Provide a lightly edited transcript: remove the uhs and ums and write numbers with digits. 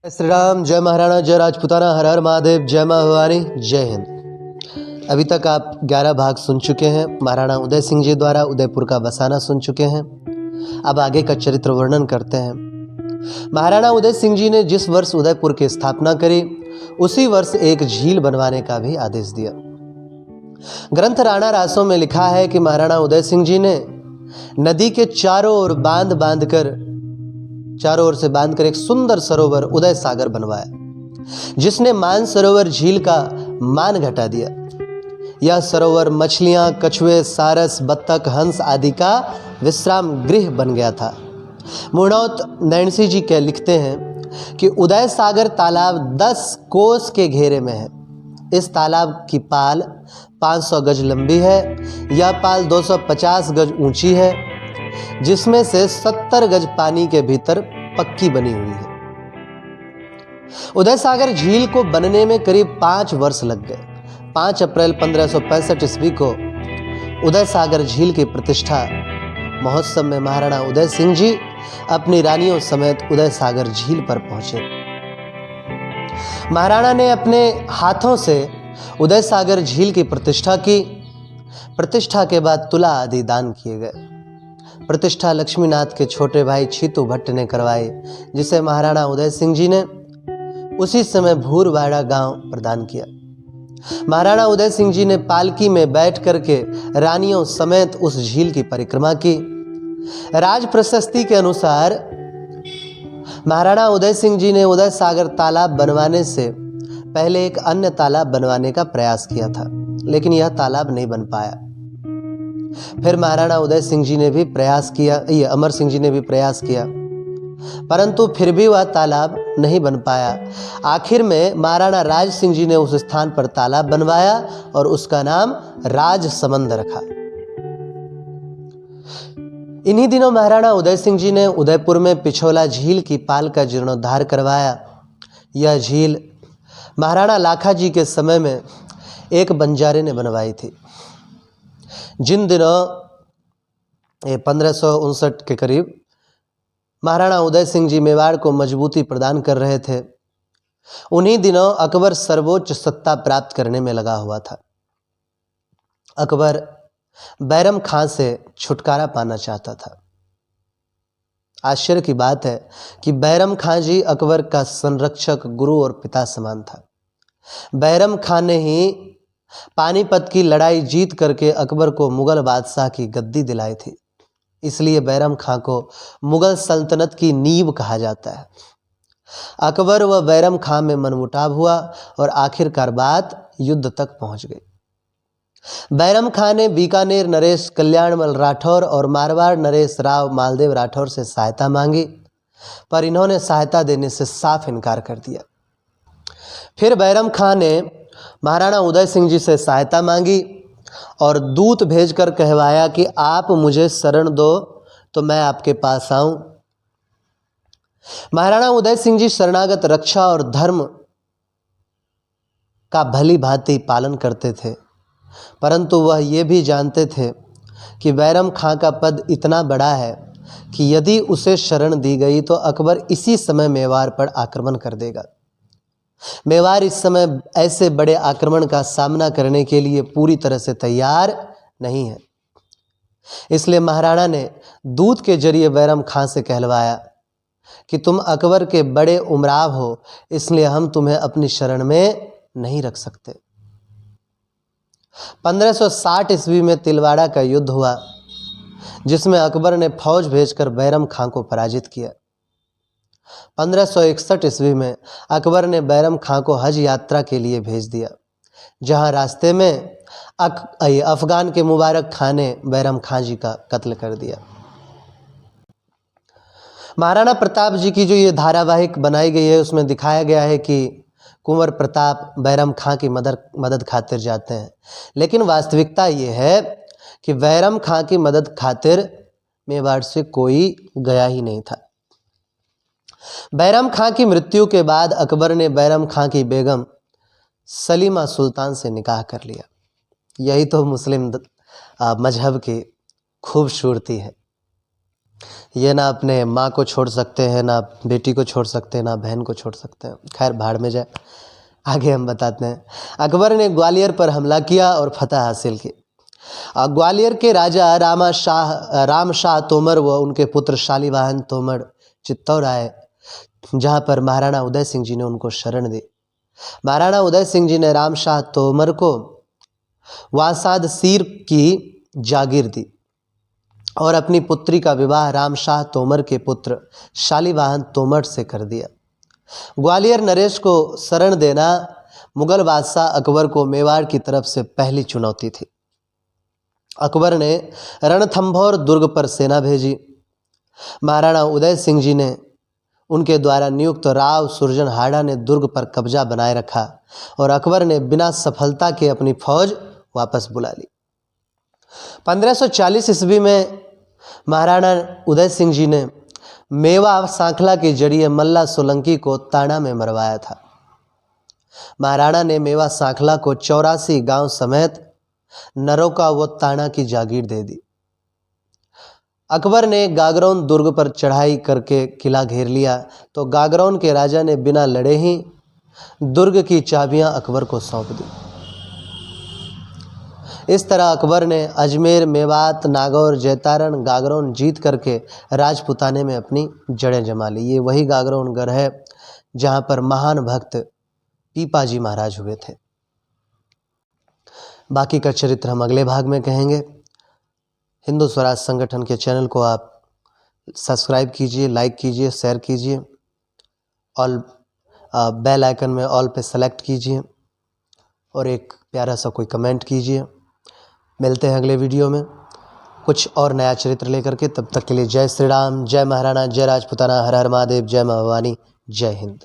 श्री राम, जय महाराणा, जय राजपूताना, हर हर महादेव, जय माँ भवानी, जय हिंद। अभी तक आप 11 भाग सुन चुके हैं। महाराणा उदय सिंह जी द्वारा उदयपुर का बसाना सुन चुके हैं। अब आगे का चरित्र वर्णन करते हैं। महाराणा उदय सिंह जी ने जिस वर्ष उदयपुर की स्थापना करी, उसी वर्ष एक झील बनवाने का भी आदेश दिया। ग्रंथ राणा रासों में लिखा है कि महाराणा उदय सिंह जी ने नदी के चारों ओर से बांधकर एक सुंदर सरोवर उदय सागर बनवाया, जिसने मान सरोवर झील का मान घटा दिया। यह सरोवर मछलियां, कछुए, सारस, बत्तख, हंस आदि का विश्राम गृह बन गया था। मुर्नौत नैन्सी जी के लिखते हैं कि उदय सागर तालाब 10 कोस के घेरे में है। इस तालाब की पाल 500 गज लंबी है। यह पाल 250 गज ऊंची है, जिसमें से 70 गज पानी के भीतर पक्की बनी हुई है। उदय सागर झील को बनने में करीब 5 वर्ष लग गए। 5 अप्रैल 1565 ईस्वी को उदय सागर झील की प्रतिष्ठा महोत्सव में महाराणा उदय सिंह जी अपनी रानियों समेत उदय सागर झील पर पहुंचे। महाराणा ने अपने हाथों से उदय सागर झील की प्रतिष्ठा की। प्रतिष्ठा के बाद तुला आदि दान किए गए। प्रतिष्ठा लक्ष्मीनाथ के छोटे भाई छीतू भट्ट ने करवाई, जिसे महाराणा उदय सिंह जी ने उसी समय भूरवाड़ा गांव प्रदान किया। महाराणा उदय सिंह जी ने पालकी में बैठ करके रानियों समेत उस झील की परिक्रमा की। राज प्रशस्ति के अनुसार महाराणा उदय सिंह जी ने उदय सागर तालाब बनवाने से पहले एक अन्य तालाब बनवाने का प्रयास किया था, लेकिन यह तालाब नहीं बन पाया। फिर महाराणा उदय सिंह जी ने भी प्रयास किया, अमर सिंह जी ने भी प्रयास किया, परंतु फिर भी वह तालाब नहीं बन पाया। आखिर में महाराणा राज सिंह जी ने उस स्थान पर तालाब बनवाया और उसका नाम राजसमंद रखा। इन्हीं दिनों महाराणा उदय सिंह जी ने उदयपुर में पिछोला झील की पाल का जीर्णोद्धार करवाया। यह झील महाराणा लाखा जी के समय में एक बंजारे ने बनवाई थी। जिन दिनों 1559 के करीब महाराणा उदय सिंह जी मेवाड़ को मजबूती प्रदान कर रहे थे, उन्हीं दिनों अकबर सर्वोच्च सत्ता प्राप्त करने में लगा हुआ था। अकबर बैरम खां से छुटकारा पाना चाहता था। आश्चर्य की बात है कि बैरम खां जी अकबर का संरक्षक, गुरु और पिता समान था। बैरम खां ने ही पानीपत की लड़ाई जीत करके अकबर को मुगल बादशाह की गद्दी दिलाई थी। इसलिए बैरम खां को मुगल सल्तनत की नींव कहा जाता है। अकबर व बैरम खां में मनमुटाव हुआ और आखिरकार बात युद्ध तक पहुंच गई। बैरम खां ने बीकानेर नरेश कल्याणमल राठौर और मारवाड़ नरेश राव मालदेव राठौर से सहायता मांगी, पर इन्होंने सहायता देने से साफ इनकार कर दिया। फिर बैरम खां ने महाराणा उदय सिंह जी से सहायता मांगी और दूत भेजकर कहवाया कि आप मुझे शरण दो तो मैं आपके पास आऊं। महाराणा उदय सिंह जी शरणागत रक्षा और धर्म का भली भांति पालन करते थे, परंतु वह ये भी जानते थे कि बैरम खां का पद इतना बड़ा है कि यदि उसे शरण दी गई तो अकबर इसी समय मेवाड़ पर आक्रमण कर देगा। मेवाड़ इस समय ऐसे बड़े आक्रमण का सामना करने के लिए पूरी तरह से तैयार नहीं है। इसलिए महाराणा ने दूत के जरिए बैरम खां से कहलवाया कि तुम अकबर के बड़े उमराव हो, इसलिए हम तुम्हें अपनी शरण में नहीं रख सकते। 1560 ईस्वी में तिलवाड़ा का युद्ध हुआ, जिसमें अकबर ने फौज भेजकर बैरम खां को पराजित किया। 1561 ईस्वी में अकबर ने बैरम खां को हज यात्रा के लिए भेज दिया, जहां रास्ते में अफगान के मुबारक खां ने बैरम खां जी का कत्ल कर दिया। महाराणा प्रताप जी की जो ये धारावाहिक बनाई गई है, उसमें दिखाया गया है कि कुंवर प्रताप बैरम खां की मदद खातिर जाते हैं, लेकिन वास्तविकता ये है कि बैरम खां की मदद खातिर मेवाड़ से कोई गया ही नहीं था। बैरम खां की मृत्यु के बाद अकबर ने बैरम खां की बेगम सलीमा सुल्तान से निकाह कर लिया। यही तो मुस्लिम मजहब की खूबसूरती है। ये ना अपने माँ को छोड़ सकते हैं, ना बेटी को छोड़ सकते हैं, ना बहन को छोड़ सकते हैं। खैर भाड़ में जाए। आगे हम बताते हैं। अकबर ने ग्वालियर पर हमला किया और फतह हासिल की। ग्वालियर के राजा राम शाह तोमर व उनके पुत्र शालीवाहन तोमर चित्तौड़ आए, जहाँ पर महाराणा उदय सिंह जी ने उनको शरण दी। महाराणा उदय सिंह जी ने राम शाह तोमर को वासाद सीर की जागीर दी और अपनी पुत्री का विवाह राम शाह तोमर के पुत्र शालीवाहन तोमर से कर दिया। ग्वालियर नरेश को शरण देना मुगल बादशाह अकबर को मेवाड़ की तरफ से पहली चुनौती थी। अकबर ने रणथंभौर दुर्ग पर सेना भेजी। महाराणा उदय सिंह जी ने उनके द्वारा नियुक्त राव सुरजनहाड़ा ने दुर्ग पर कब्जा बनाए रखा और अकबर ने बिना सफलता के अपनी फौज वापस बुला ली। 1540 ईस्वी में महाराणा उदय सिंह जी ने मेवा सांखला के जरिए मल्ला सोलंकी को ताना में मरवाया था। महाराणा ने मेवा सांखला को 84 गांव समेत नरोका व ताना की जागीर दे दी। अकबर ने गागरौन दुर्ग पर चढ़ाई करके किला घेर लिया तो गागरौन के राजा ने बिना लड़े ही दुर्ग की चाबियां अकबर को सौंप दी। इस तरह अकबर ने अजमेर, मेवात, नागौर, जैतारण, गागरौन जीत करके राजपुताने में अपनी जड़ें जमा ली। ये वही गागरौन गढ़ है जहाँ पर महान भक्त पीपाजी महाराज हुए थे। बाकी का चरित्र हम अगले भाग में कहेंगे। हिंदू स्वराज संगठन के चैनल को आप सब्सक्राइब कीजिए, लाइक कीजिए, शेयर कीजिए, ऑल बेल आइकन में ऑल पे सेलेक्ट कीजिए और एक प्यारा सा कोई कमेंट कीजिए। मिलते हैं अगले वीडियो में कुछ और नया चरित्र लेकर के। तब तक के लिए जय श्री राम, जय महाराणा, जय राजपुताना, हर हर महादेव, जय मां भवानी, जय हिंद।